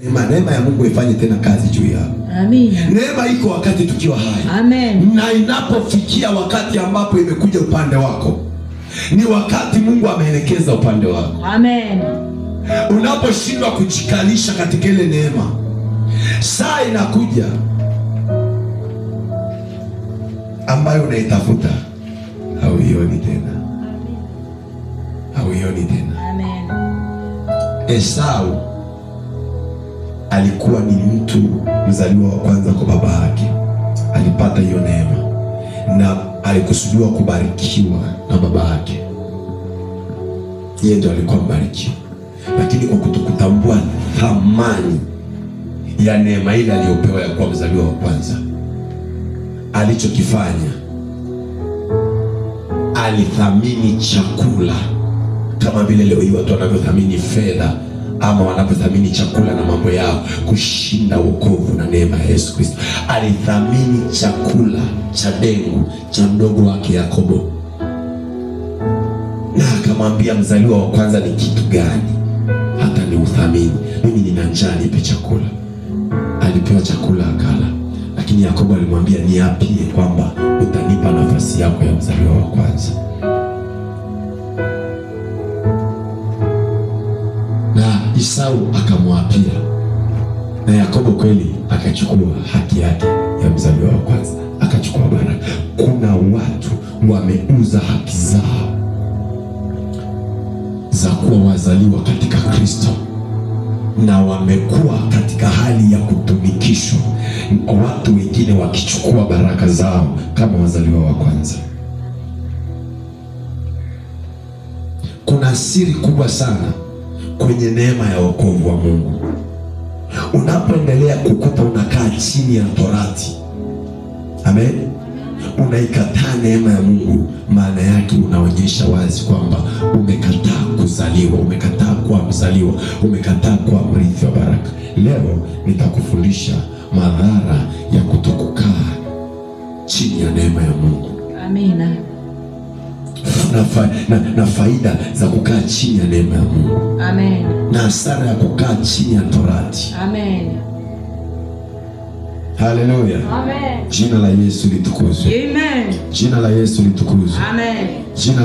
Neema ya Mungu ifanye tena kazi juu yako. Amina. Neema iko wakati tukiwa hai. Amen. Na inapofikia wakati ambapo imekuja upande wako, ni wakati Mungu ameelekeza upande wako. Amen. Unaposhindwa kujikalisha katika ile neema, saa inakuja ambayo unaitafuta hauioni tena. Hauioni tena. Amen. Esau alikuwa ni mtu mzaliwa wa kwanza kwa baba yake. Alipata hiyo neema na alikusudiwa kubarikiwa na baba yake. Yeye ndio alikuwa mbarikiwa, lakini kwa kutokutambua thamani ya neema ile aliyopewa ya kuwa mzaliwa wa kwanza, alichokifanya, alithamini chakula kama vile leo hii watu wanavyothamini fedha ama wanapothamini chakula na mambo yao kushinda wokovu na neema ya Yesu Kristo. Alithamini chakula cha dengu cha mdogo wake Yakobo, na akamwambia mzaliwa wa kwanza ni kitu gani hata ni uthamini? Mimi nina njaa, nipe chakula. Alipewa chakula akala, lakini Yakobo alimwambia niapie kwamba utanipa nafasi yako ya mzaliwa wa kwanza. Na Esau akamwapia, na Yakobo kweli akachukua haki yake ya mzaliwa wa kwanza, akachukua baraka. Kuna watu wameuza haki zao za kuwa wazaliwa katika Kristo na wamekuwa katika hali ya kutumikishwa, watu wengine wakichukua baraka zao kama wazaliwa wa kwanza. Kuna siri kubwa sana kwenye neema ya wokovu wa Mungu. Unapoendelea kukuta unakaa chini ya torati, amen, unaikataa neema ya Mungu, maana yake unaonyesha wazi kwamba umekataa kuzaliwa, umekataa kuwa mzaliwa, umekataa kuwa mrithi wa baraka. Leo nitakufundisha madhara ya kutokukaa chini ya neema ya Mungu. Amina. Na faida za kukaa chini ya neema ya Mungu. Amen. Na hasara ya kukaa chini ya torati. Amen. Haleluya. Amen. Jina la Yesu litukuzwe. Amen. Jina la Yesu litukuzwe. Amen. Jina